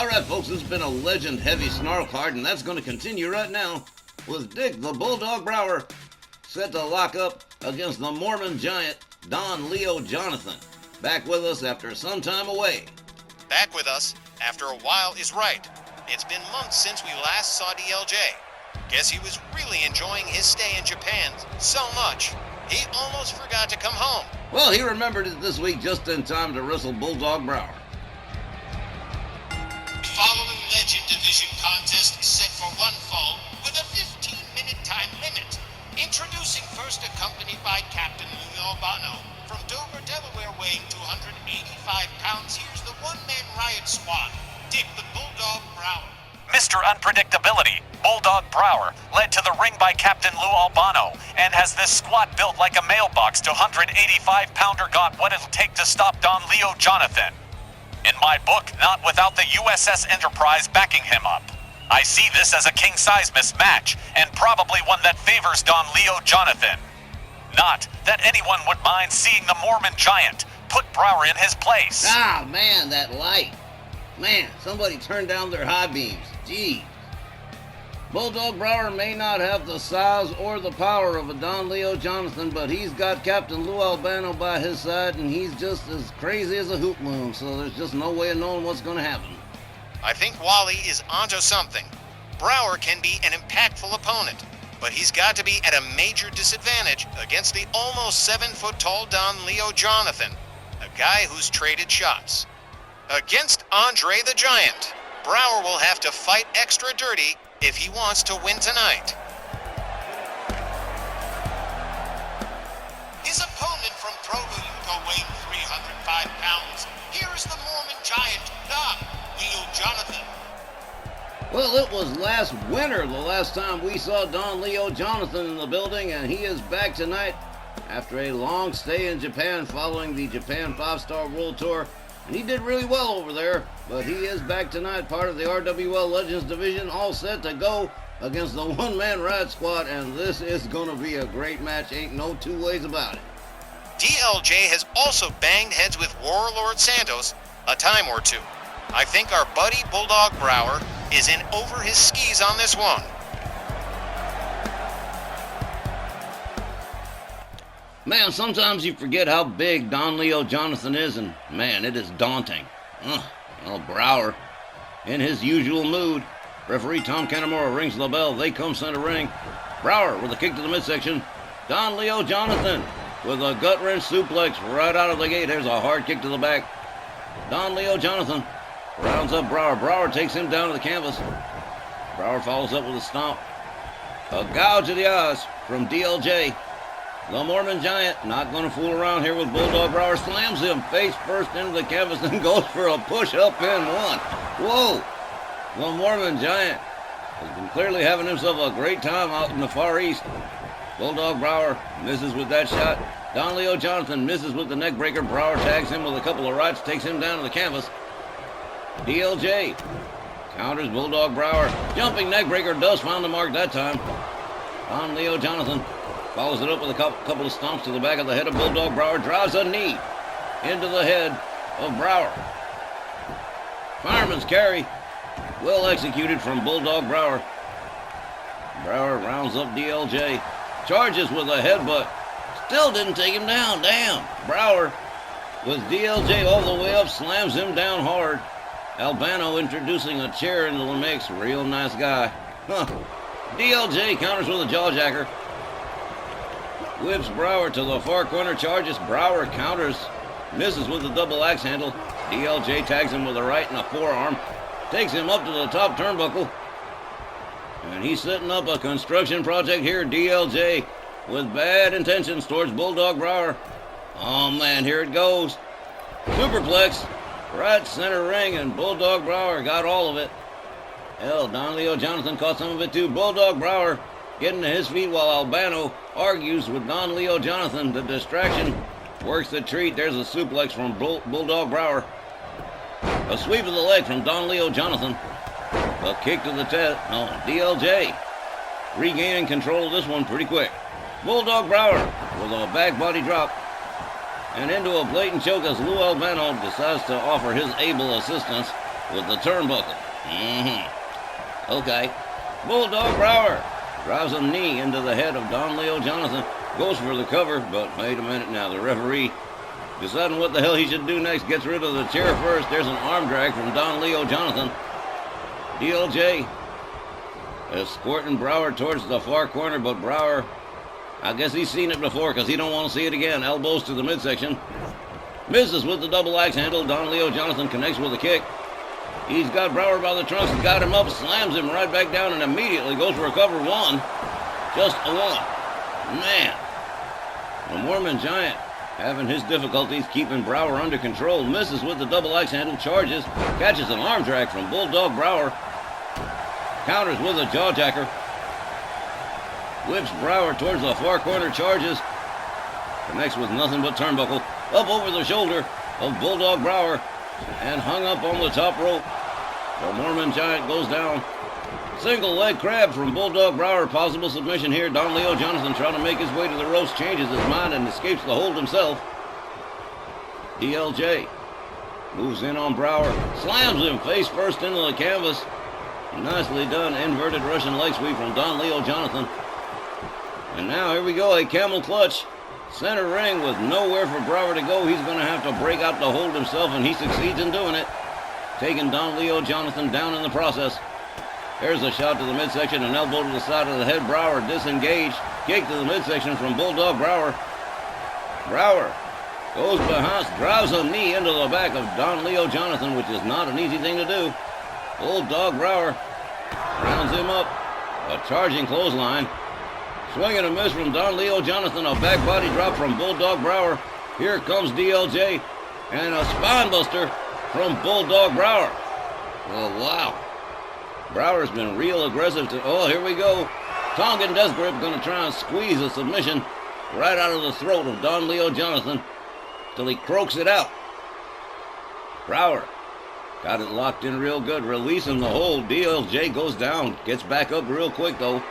Alright folks, it's been a legend heavy snarl card, and that's going to continue right now with Dick the Bulldog Brower set to lock up against the Mormon giant Don Leo Jonathan. Back with us after some time away. Back with us after a while is right. It's been months since we last saw DLJ. Guess he was really enjoying his stay in Japan so much, he almost forgot to come home. Well, he remembered it this week just in time to wrestle Bulldog Brower. Following Legend Division contest set for one fall with a 15-minute time limit. Introducing first accompanied by Captain Lou Albano from Dover, Delaware, weighing 285 pounds. Here's the one-man riot squad, Dick the Bulldog Brower. Mr. Unpredictability, Bulldog Brower, led to the ring by Captain Lou Albano, and has this squad built like a mailbox to 185-pounder got what it'll take to stop Don Leo Jonathan. In my book, not without the USS Enterprise backing him up. I see this as a king-size mismatch, and probably one that favors Don Leo Jonathan. Not that anyone would mind seeing the Mormon giant put Brower in his place. Ah, man, that light. Man, somebody turned down their high beams. Gee. Bulldog Brower may not have the size or the power of a Don Leo Jonathan, but he's got Captain Lou Albano by his side, and he's just as crazy as a hoop loom, so there's just no way of knowing what's going to happen. I think Wally is onto something. Brower can be an impactful opponent, but he's got to be at a major disadvantage against the almost 7-foot-tall Don Leo Jonathan, a guy who's traded shots. Against Andre the Giant, Brower will have to fight extra dirty if he wants to win tonight. His opponent from Provo, Utah, weighing 305 pounds. Here is the Mormon giant, Don Leo Jonathan. Well, it was last winter the last time we saw Don Leo Jonathan in the building, and he is back tonight after a long stay in Japan following the Japan 5-Star World Tour. And he did really well over there, but he is back tonight, part of the RWL Legends Division, all set to go against the one-man riot squad, and this is going to be a great match. Ain't no two ways about it. DLJ has also banged heads with Warlord Santos a time or two. I think our buddy Bulldog Brower is in over his skis on this one. Man, sometimes you forget how big Don Leo Jonathan is, and man, it is daunting. Well, Brower, in his usual mood. Referee Tom Canamora rings the bell. They come center ring. Brower with a kick to the midsection. Don Leo Jonathan with a gut-wrench suplex right out of the gate. There's a hard kick to the back. Don Leo Jonathan rounds up Brower. Brower takes him down to the canvas. Brower follows up with a stomp. A gouge of the eyes from DLJ. The Mormon giant not going to fool around here with Bulldog Brower. Slams him face first into the canvas and goes for a push-up pin one. Whoa! The Mormon giant has been clearly having himself a great time out in the Far East. Bulldog Brower misses with that shot. Don Leo Jonathan misses with the neck breaker. Brower tags him with a couple of rights, takes him down to the canvas. DLJ counters Bulldog Brower. Jumping neck breaker does find the mark that time. Don Leo Jonathan follows it up with a couple of stomps to the back of the head of Bulldog Brower. Drives a knee into the head of Brower. Fireman's carry. Well executed from Bulldog Brower. Brower rounds up DLJ. Charges with a headbutt. Still didn't take him down. Damn. Brower with DLJ all the way up. Slams him down hard. Albano introducing a chair into the mix. Real nice guy. DLJ counters with a jawjacker. Whips Brower to the far corner, charges. Brower counters, misses with the double axe handle. DLJ tags him with a right and a forearm. Takes him up to the top turnbuckle. And he's setting up a construction project here, DLJ, with bad intentions towards Bulldog Brower. Oh man, here it goes. Superplex, right center ring, and Bulldog Brower got all of it. Hell, Don Leo Jonathan caught some of it too. Bulldog Brower getting to his feet while Albano argues with Don Leo Jonathan. The distraction works the treat. There's a suplex from Bulldog Brower. A sweep of the leg from Don Leo Jonathan. A kick to the chest. No, DLJ regaining control of this one pretty quick. Bulldog Brower with a back body drop and into a blatant choke as Lou Albano decides to offer his able assistance. with the turnbuckle. Okay. Bulldog Brower drives a knee into the head of Don Leo Jonathan. Goes for the cover, but wait a minute now. The referee, deciding what the hell he should do next, gets rid of the chair first. There's an arm drag from Don Leo Jonathan. DLJ escorting Brower towards the far corner, but Brower, I guess he's seen it before because he don't want to see it again. Elbows to the midsection. Misses with the double axe handle. Don Leo Jonathan connects with a kick. He's got Brower by the trunks, got him up, slams him right back down, and immediately goes for a cover. One. Just a one. Man. The Mormon Giant having his difficulties keeping Brower under control. Misses with the double axe handle, charges, catches an arm drag from Bulldog Brower. Counters with a jawjacker. Whips Brower towards the far corner, charges. Connects with nothing but turnbuckle. Up over the shoulder of Bulldog Brower and hung up on the top rope. The Mormon Giant goes down. Single leg crab from Bulldog Brower. Possible submission here. Don Leo Jonathan trying to make his way to the ropes, changes his mind and escapes the hold himself. DLJ moves in on Brower, slams him face first into the canvas. Nicely done. Inverted Russian leg sweep from Don Leo Jonathan. And now here we go, a camel clutch. Center ring with nowhere for Brower to go. He's going to have to break out the hold himself, and he succeeds in doing it. Taking Don Leo Jonathan down in the process. There's a shot to the midsection, an elbow to the side of the head. Brower disengaged. Kick to the midsection from Bulldog Brower. Brower goes behind, drives a knee into the back of Don Leo Jonathan, which is not an easy thing to do. Bulldog Brower rounds him up. A charging clothesline. Swing and a miss from Don Leo Jonathan. A back body drop from Bulldog Brower. Here comes DLJ. And a spine buster from Bulldog Brower. Oh, wow. Brower's been real aggressive. Oh, here we go. Tongan death grip going to try and squeeze a submission right out of the throat of Don Leo Jonathan till he croaks it out. Brower got it locked in real good, releasing the hold. DLJ goes down, gets back up real quick though.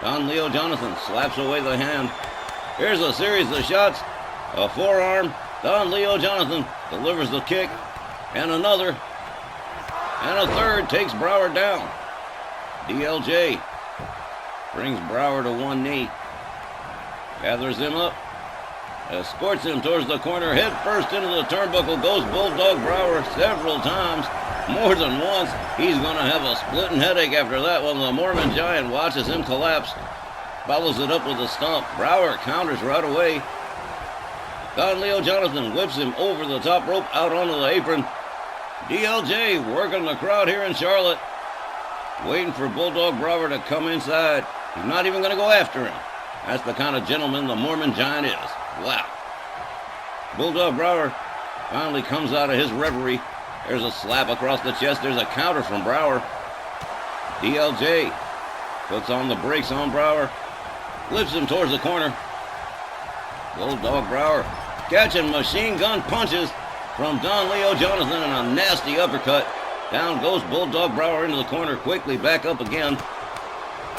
Don Leo Jonathan slaps away the hand. Here's a series of shots. A forearm. Don Leo Jonathan delivers the kick. And another. And a third takes Brower down. DLJ brings Brower to one knee. Gathers him up. Escorts him towards the corner. Head first into the turnbuckle goes Bulldog Brower several times. More than once. He's going to have a splitting headache after that one. The Mormon Giant watches him collapse. Follows it up with a stomp. Brower counters right away. Don Leo Jonathan whips him over the top rope out onto the apron. DLJ working the crowd here in Charlotte. Waiting for Bulldog Brower to come inside. He's not even going to go after him. That's the kind of gentleman the Mormon Giant is. Wow. Bulldog Brower finally comes out of his reverie. There's a slap across the chest. There's a counter from Brower. DLJ puts on the brakes on Brower. Lifts him towards the corner. Bulldog Brower catching machine gun punches from Don Leo Jonathan and a nasty uppercut. Down goes Bulldog Brower into the corner. Quickly back up again.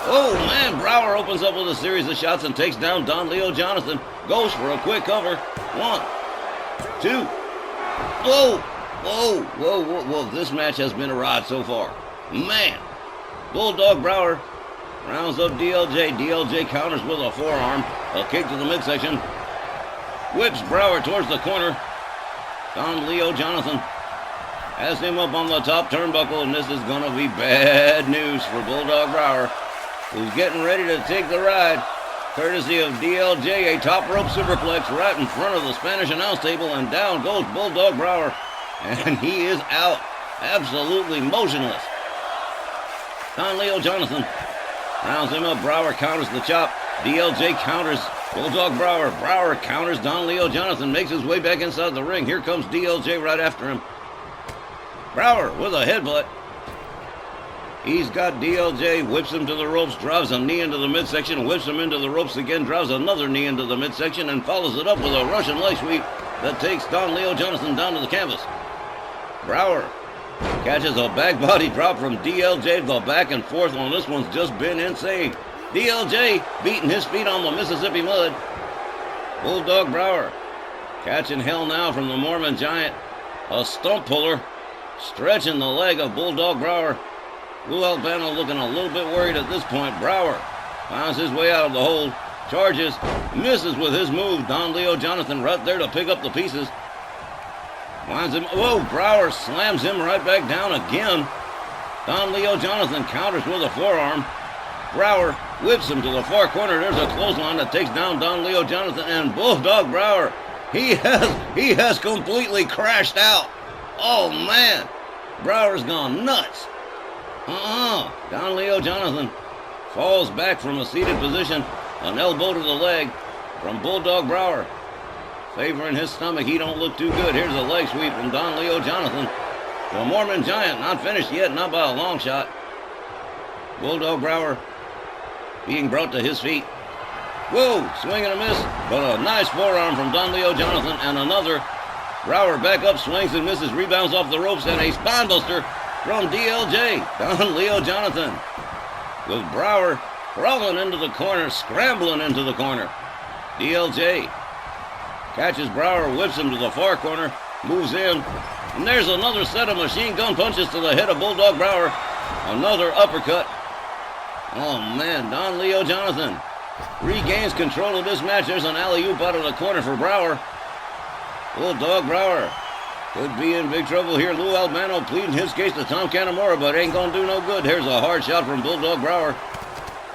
Oh, man. Brower opens up with a series of shots and takes down Don Leo Jonathan. Goes for a quick cover. 1, 2. Whoa. Whoa, whoa, whoa, whoa. This match has been a ride so far. Man. Bulldog Brower rounds up DLJ. DLJ counters with a forearm. A kick to the midsection. Whips Brower towards the corner. Don Leo Jonathan has him up on the top turnbuckle, and this is going to be bad news for Bulldog Brower, who's getting ready to take the ride. Courtesy of DLJ, a top rope superplex right in front of the Spanish announce table, and down goes Bulldog Brower. And he is out, absolutely motionless. Don Leo Jonathan rounds him up. Brower counters the chop. DLJ counters Bulldog Brower. Brower counters Don Leo Jonathan. Makes his way back inside the ring. Here comes DLJ right after him. Brower with a headbutt. He's got DLJ, whips him to the ropes, drives a knee into the midsection, whips him into the ropes again, drives another knee into the midsection, and follows it up with a Russian leg sweep that takes Don Leo Jonathan down to the canvas. Brower catches a back body drop from DLJ. The back and forth on this one's just been insane. DLJ beating his feet on the Mississippi mud. Bulldog Brower catching hell now from the Mormon Giant. A stump puller stretching the leg of Bulldog Brower. Lou Albano looking a little bit worried at this point. Brower finds his way out of the hold, charges, misses with his move. Don Leo Jonathan right there to pick up the pieces. Winds him. Whoa, Brower slams him right back down again. Don Leo Jonathan counters with a forearm. Brower whips him to the far corner. There's a clothesline that takes down Don Leo Jonathan, and Bulldog Brower, he has completely crashed out. Oh man, Brower's gone nuts. Don Leo Jonathan falls back from a seated position, an elbow to the leg from Bulldog Brower. Favoring his stomach, he don't look too good. Here's a leg sweep from Don Leo Jonathan. The Mormon Giant, not finished yet, not by a long shot. Bulldog Brower being brought to his feet. Whoa, swing and a miss, but a nice forearm from Don Leo Jonathan, and another. Brower back up, swings and misses, rebounds off the ropes, and a spinebuster from DLJ, Don Leo Jonathan. With Brower crawling into the corner, scrambling into the corner. DLJ catches Brower, whips him to the far corner, moves in, and there's another set of machine gun punches to the head of Bulldog Brower. Another uppercut. Oh man, Don Leo Jonathan regains control of this match. There's an alley-oop out of the corner for Brower. Bulldog Brower could be in big trouble here. Lou Albano pleading his case to Tom Canamora, but ain't gonna do no good. Here's a hard shot from Bulldog Brower.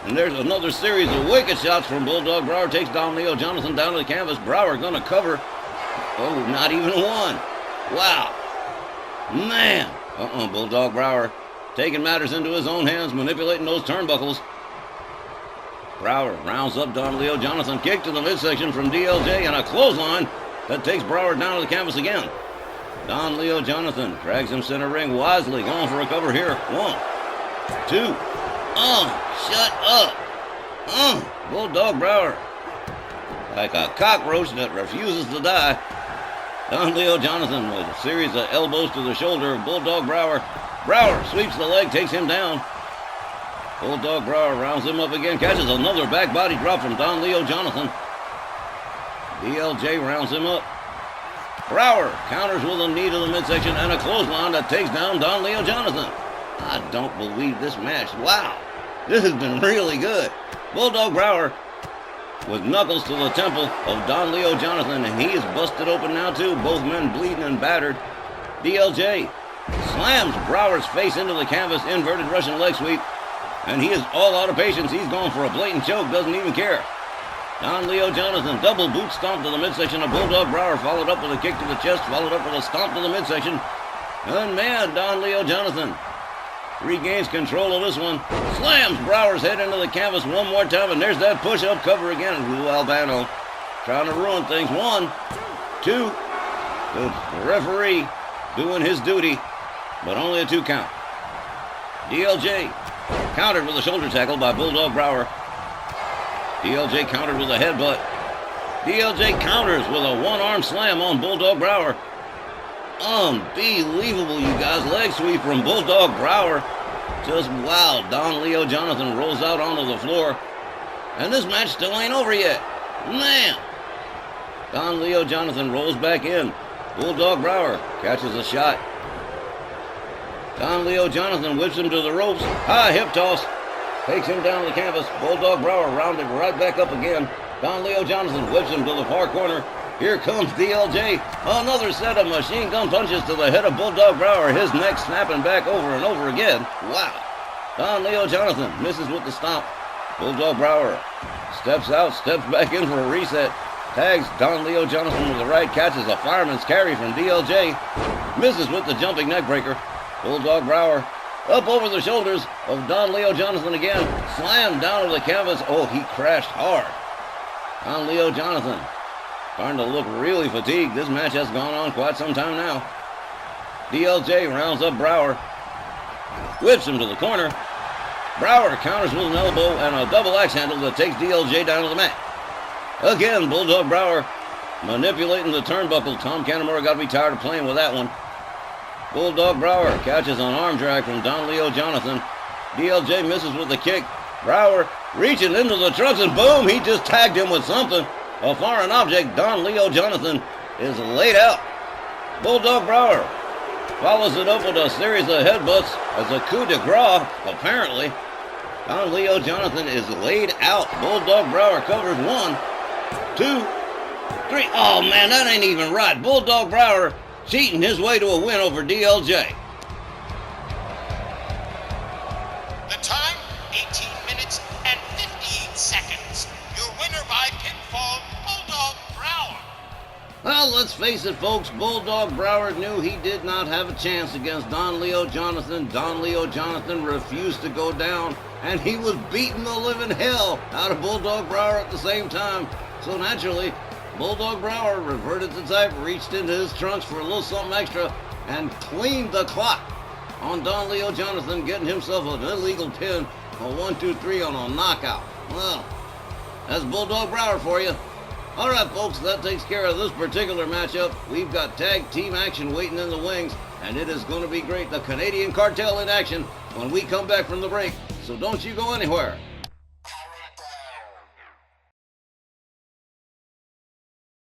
And there's another series of wicked shots from Bulldog Brower. Takes Don Leo Jonathan down to the canvas. Brower gonna cover. Oh, not even one. Wow. Man. Bulldog Brower taking matters into his own hands, manipulating those turnbuckles. Brower rounds up Don Leo Jonathan. Kick to the midsection from DLJ, and a clothesline that takes Brower down to the canvas again. Don Leo Jonathan drags him center ring wisely, going for a cover here. 1, 2. Shut up. Bulldog Brower, like a cockroach that refuses to die. Don Leo Jonathan with a series of elbows to the shoulder of Bulldog Brower. Brower sweeps the leg, takes him down. Bulldog Brower rounds him up again, catches another back body drop from Don Leo Jonathan. DLJ rounds him up. Brower counters with a knee to the midsection and a clothesline that takes down Don Leo Jonathan. I don't believe this match. Wow, this has been really good. Bulldog Brower with knuckles to the temple of Don Leo Jonathan, and he is busted open now too. Both men bleeding and battered. DLJ slams Brower's face into the canvas, inverted Russian leg sweep, and he is all out of patience. He's going for a blatant choke, doesn't even care. Don Leo Jonathan, double boot stomp to the midsection of Bulldog Brower, followed up with a kick to the chest, followed up with a stomp to the midsection. And man, Don Leo Jonathan regains control of this one, slams Brower's head into the canvas one more time, and there's that push-up cover again. Lou Albano trying to ruin things. 1, 2. The referee doing his duty, but only a 2 count. DLJ countered with a shoulder tackle by Bulldog Brower. DLJ countered with a headbutt. DLJ counters with a one-arm slam on Bulldog Brower. Unbelievable, you guys. Leg sweep from Bulldog Brower. Just wow. Don Leo Jonathan rolls out onto the floor. And this match still ain't over yet. Man. Don Leo Jonathan rolls back in. Bulldog Brower catches a shot. Don Leo Jonathan whips him to the ropes. High hip toss. Takes him down the canvas. Bulldog Brower rounded right back up again. Don Leo Jonathan whips him to the far corner. Here comes DLJ. Another set of machine gun punches to the head of Bulldog Brower. His neck snapping back over and over again. Wow. Don Leo Jonathan misses with the stomp. Bulldog Brower steps out, steps back in for a reset. Tags Don Leo Jonathan with the right. Catches a fireman's carry from DLJ. Misses with the jumping neck breaker. Bulldog Brower up over the shoulders of Don Leo Jonathan again. Slammed down to the canvas. Oh, he crashed hard. Don Leo Jonathan starting to look really fatigued. This match has gone on quite some time now. DLJ rounds up Brower. Whips him to the corner. Brower counters with an elbow and a double axe handle that takes DLJ down to the mat. Again, Bulldog Brower manipulating the turnbuckle. Tom Canamora got to be tired of playing with that one. Bulldog Brower catches an arm drag from Don Leo Jonathan. DLJ misses with the kick. Brower reaching into the trunks, and boom, he just tagged him with something. A foreign object. Don Leo Jonathan is laid out. Bulldog Brower follows it up with a series of headbutts as a coup de grace, apparently. Don Leo Jonathan is laid out. Bulldog Brower covers 1, 2, 3. Oh, man, that ain't even right. Bulldog Brower cheating his way to a win over DLJ. The time, 18 minutes and 15 seconds. Your winner by pinfall, Bulldog Brower. Well, let's face it, folks. Bulldog Brower knew he did not have a chance against Don Leo Jonathan. Don Leo Jonathan refused to go down, and he was beating the living hell out of Bulldog Brower at the same time. So naturally, Bulldog Brower reverted to type, reached into his trunks for a little something extra, and cleaned the clock on Don Leo Jonathan, getting himself an illegal pin, a 1-2-3 on a knockout. Well, that's Bulldog Brower for you. All right, folks, that takes care of this particular matchup. We've got tag team action waiting in the wings, and it is going to be great. The Canadian Cartel in action when we come back from the break. So don't you go anywhere.